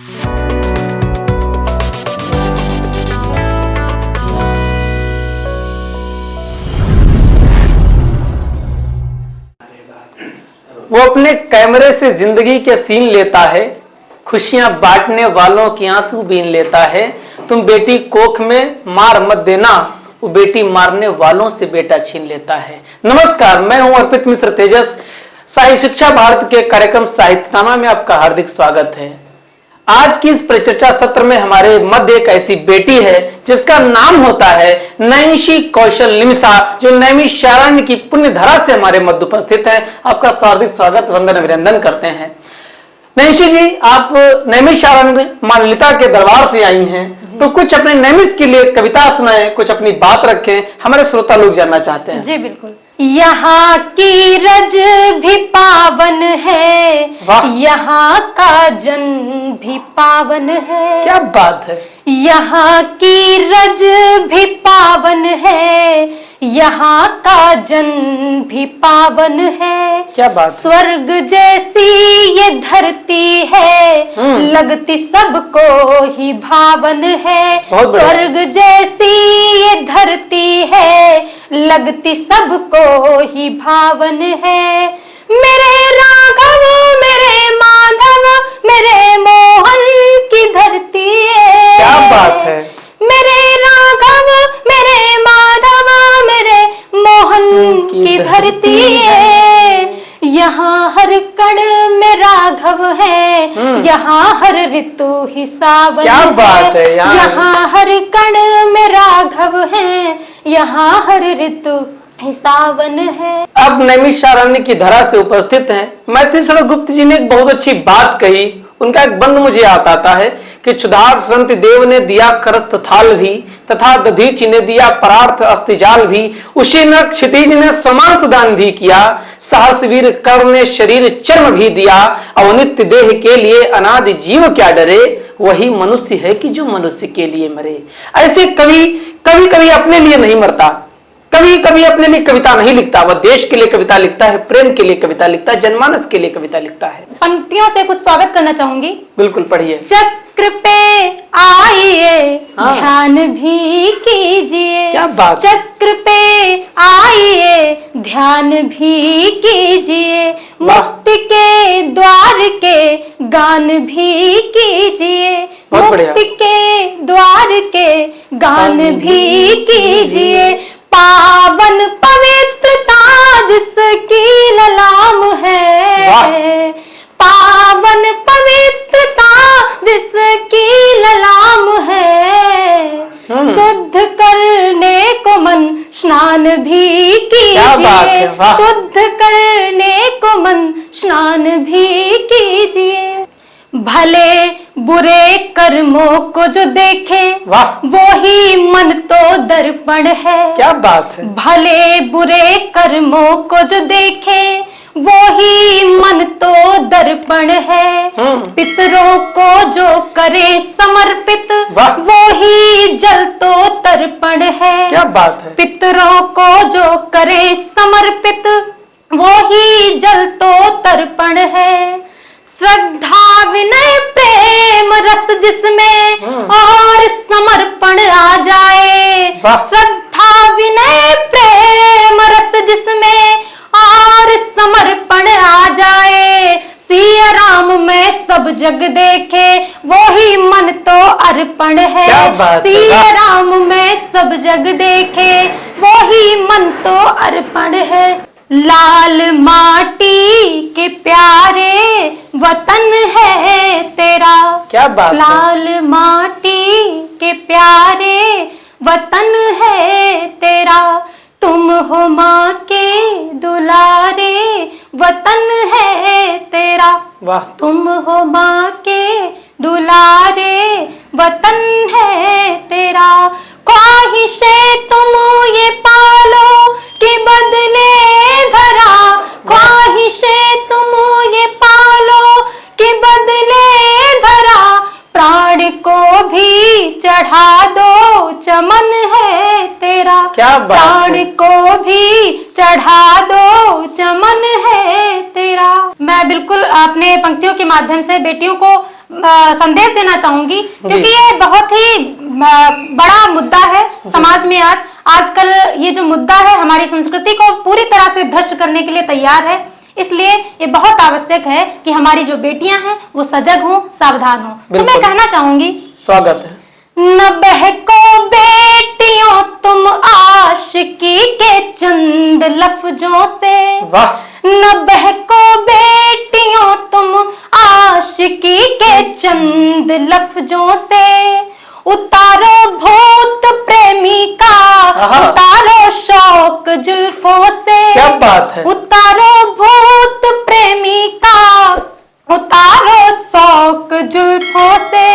वो अपने कैमरे से जिंदगी के सीन लेता है, खुशियां बांटने वालों की आंसू बीन लेता है। तुम बेटी कोख में मार मत देना, वो बेटी मारने वालों से बेटा छीन लेता है। नमस्कार, मैं हूं अर्पित मिश्र तेजस। साहित्य शिक्षा भारत के कार्यक्रम साहित्यनामा में आपका हार्दिक स्वागत है। आज की इस परिचर्चा सत्र में हमारे मध्य एक ऐसी बेटी है जिसका नाम होता है नैमिषी कौशल निमिषा, जो नैमिषारण्य की पुण्य धरा से हमारे मध्य उपस्थित है। आपका हार्दिक स्वागत, वंदन अभिनंदन करते हैं। नैमिषी जी, आप नैमिषारण्य मां ललिता के दरबार से आई हैं, तो कुछ अपने नैमिष के लिए कविता सुनाएं, कुछ अपनी बात रखें, हमारे श्रोता लोग जानना चाहते हैं। जी बिल्कुल। यहाँ की रज भी पावन है, यहाँ का जन भी पावन है। क्या बात है। यहाँ की रज भी पावन है, यहाँ का जन भी पावन है। क्या बात। स्वर्ग जैसी ये धरती है, लगती सबको ही भावन है। स्वर्ग जैसी ये धरती है, लगती सबको ही भावन है। मेरे राघव मेरे माधव मेरे मोहन की धरती है। क्या बात है। मेरे राघव मेरे माधव मेरे मोहन की धरती है। यहाँ हर कण में राघव है, यहाँ हर ऋतु ही सावन। क्या बात है। यहाँ हर कण में राघव है, यहाँ हर ऋतु ही सावन है। अब नैमिषारण्य की धरा से उपस्थित हैं। मैथिली शरण गुप्त जी ने एक बहुत अच्छी बात कही। उनका एक बंद मुझे याद आता है कि क्षुधार्त देव ने दिया करस्त थाल भी, तथा दधीचि ने दिया परार्थ अस्तिजाल भी। उसी न क्षितिज ने समांस दान भी किया, सहस्वीर कर्ण ने शरीर चर्म भी दिया। अवनित्य देह के लिए अनादि जीव क्या डरे, वही मनुष्य है कि जो मनुष्य के लिए मरे। ऐसे कवि कभी कभी अपने लिए नहीं मरता, कभी कभी अपने लिए कविता नहीं लिखता, वह देश के लिए कविता लिखता है, प्रेम के लिए कविता लिखता है, जनमानस के लिए कविता लिखता है। पंक्तियों से कुछ स्वागत करना चाहूंगी। बिल्कुल, पढ़िए। चक्र पे आइए ध्यान भी कीजिए। क्या बात। चक्र पे आइए ध्यान भी कीजिए, मुक्ति के द्वार के गान भी कीजिए। मुक्ति के द्वार के गान भी कीजिए। पावन पवित्रता जिसकी ललाम है, पावन पवित्रता जिसकी ललाम है। शुद्ध करने को मन स्नान भी कीजिए, शुद्ध करने को मन स्नान भी कीजिए। भले बुरे कर्मों को जो देखे, वो ही मन तो दर्पण है। क्या बात है। भले बुरे कर्मों को जो देखे, वो ही मन तो दर्पण है। पितरों को जो करे समर्पित, वो ही जल तो तर्पण है। क्या बात है। पितरों को जो करे समर्पित, वो ही जल तो तर्पण है। श्रद्धा विनय प्रेम रस जिसमें और समर्पण आ जाए। श्रद्धा विनय प्रेम रस जिसमें और समर्पण आ जाए। सिया राम में सब जग देखे, वो ही मन तो अर्पण है। सिया राम में सब जग देखे, वो ही मन तो अर्पण है। लाल माटी के प्यारे वतन है तेरा। क्या बात। लाल माटी के प्यारे वतन है तेरा, तुम हो माँ के दुलारे वतन है तेरा। वाह। तुम हो माँ के दुलारे वतन है तेरा। ख्वाहिशें तुम ये पालो कि बदले धरा, ख्वाहिशें तुम ये पालो कि बदले धरा। प्राण को भी चढ़ा दो चमन है तेरा। क्या बात। प्राण को भी चढ़ा दो चमन है तेरा। मैं बिल्कुल अपने पंक्तियों के माध्यम से बेटियों को संदेश देना चाहूंगी, क्योंकि ये बहुत ही बड़ा मुद्दा है समाज में। आजकल ये जो मुद्दा है हमारी संस्कृति को पूरी तरह से भ्रष्ट करने के लिए तैयार है। इसलिए ये बहुत आवश्यक है कि हमारी जो बेटियां हैं वो सजग हों, सावधान हों। तो मैं कहना चाहूंगी, स्वागत है। न बहको बेटियों तुम आशिकी के चंद लफ्जों से, वाह। न बहको बेटियों तुम आशिकी के चंद लफ्जों से, उतारो भूत प्रेमी का, उतारो शौक जुल्फों से। क्या बात है। उतारो भूत प्रेमी का, उतारो शौक जुल्फों से,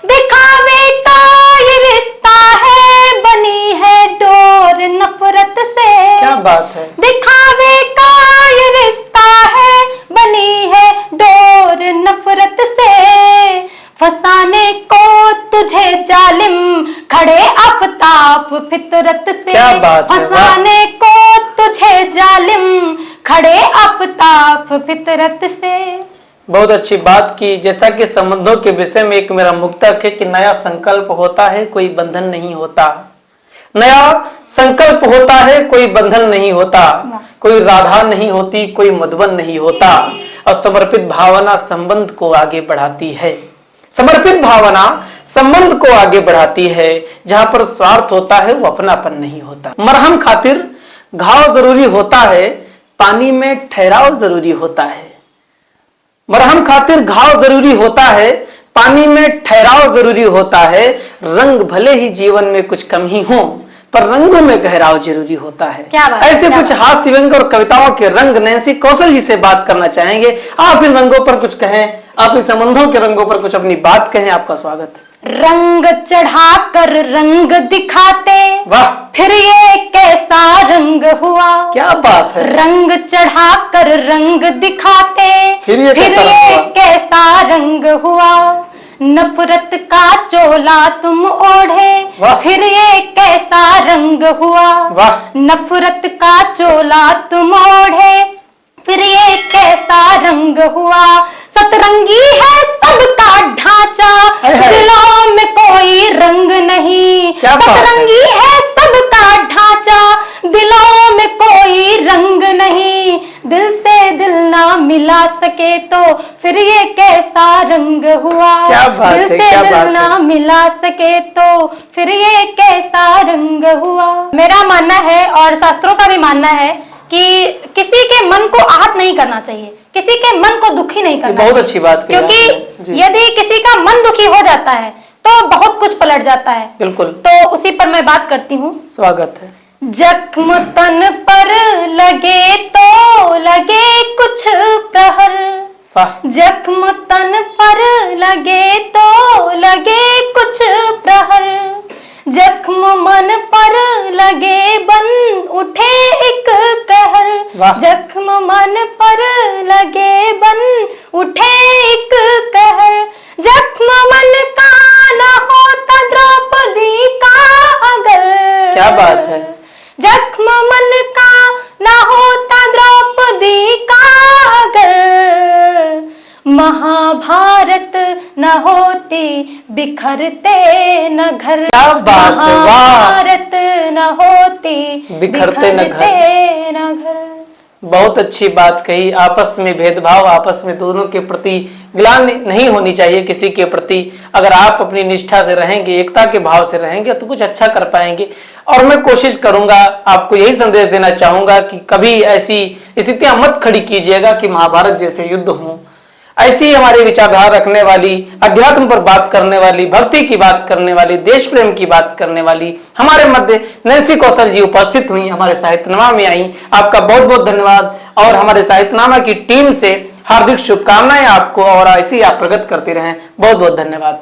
दिखावे का ये रिश्ता है, बनी है डोर नफरत से। क्या बात है। दिखावे का ये रिश्ता है, बनी है डोर नफरत से, फसाने को तुझे जालिम खड़े आफताब फितरत से। क्या बात है। फसाने को तुझे जालिम खड़े आफताब फितरत से। बहुत अच्छी बात की। जैसा कि संबंधों के विषय में एक मेरा मुक्तक है कि नया संकल्प होता है कोई बंधन नहीं होता। नया संकल्प होता है कोई बंधन नहीं होता, कोई राधा नहीं होती, कोई मधुबन नहीं होता। और समर्पित भावना संबंध को आगे बढ़ाती है। समर्पित भावना संबंध को आगे बढ़ाती है। जहां पर स्वार्थ होता है वो अपनापन नहीं होता। मरहम खातिर घाव जरूरी होता है, पानी में ठहराव जरूरी होता है। मरहम खातिर घाव जरूरी होता है, पानी में ठहराव जरूरी होता है। रंग भले ही जीवन में कुछ कम ही हो, पर रंगों में गहराव जरूरी होता है। ऐसे कुछ हास्य व्यंग और कविताओं के रंग नैन्सी कौशल जी से बात करना चाहेंगे। आप इन रंगों पर कुछ कहें, आप इन संबंधों के रंगों पर कुछ अपनी बात कहें। आपका स्वागत है। रंग चढ़ाकर रंग दिखाते, वाह, फिर ये कैसा रंग हुआ। क्या बात है। रंग चढ़ाकर रंग दिखाते, फिर ये कैसा रंग हुआ। नफरत का चोला तुम ओढ़े, फिर ये कैसा रंग हुआ। वाह। नफरत का चोला तुम ओढ़े, फिर ये कैसा रंग हुआ। सतरंगी है सबका ढांचा, दिलों में कोई रंग नहीं। सतरंगी है सबका ढांचा, दिलों में कोई रंग नहीं। दिल से दिल ना मिला सके तो फिर ये कैसा रंग हुआ। दिल से दिल ना मिला सके तो फिर ये कैसा रंग हुआ। मेरा मानना है और शास्त्रों का भी मानना है कि किसी के मन को आहत नहीं करना चाहिए, किसी के मन को दुखी नहीं करना। बहुत अच्छी बात, क्योंकि यदि किसी का मन दुखी हो जाता है तो बहुत कुछ पलट जाता है। बिल्कुल। तो उसी पर मैं बात करती हूँ। स्वागत है। जख्म तन पर लगे तो लगे कुछ प्रहर, जख्म तन पर लगे तो लगे कुछ प्रहर, जख्म मन पर लगे बन उठे एक कहर। जख्म मन पर लगे बन उठे एक कहर, जख्म मन का न होता द्रौपदी का अगर। क्या बात है। जख्म मन का न होता द्रौपदी का अगर, महाभारत न होती बिखरते न घर। क्या बात है। महाभारत न होती बिखरते न घर। बहुत अच्छी बात कही। आपस में भेदभाव, आपस में दोनों के प्रति ग्लानि नहीं होनी चाहिए किसी के प्रति। अगर आप अपनी निष्ठा से रहेंगे, एकता के भाव से रहेंगे तो कुछ अच्छा कर पाएंगे। और मैं कोशिश करूंगा, आपको यही संदेश देना चाहूंगा कि कभी ऐसी स्थितियां मत खड़ी कीजिएगा कि महाभारत जैसे युद्ध हों। ऐसी हमारे विचारधारा रखने वाली, अध्यात्म पर बात करने वाली, भक्ति की बात करने वाली, देश प्रेम की बात करने वाली हमारे मध्य नैन्सी कौशल जी उपस्थित हुई, हमारे साहित्यनामा में आई। आपका बहुत बहुत धन्यवाद। और हमारे साहित्यनामा की टीम से हार्दिक शुभकामनाएं आपको, और ऐसी आप प्रगति करते रहें। बहुत बहुत धन्यवाद।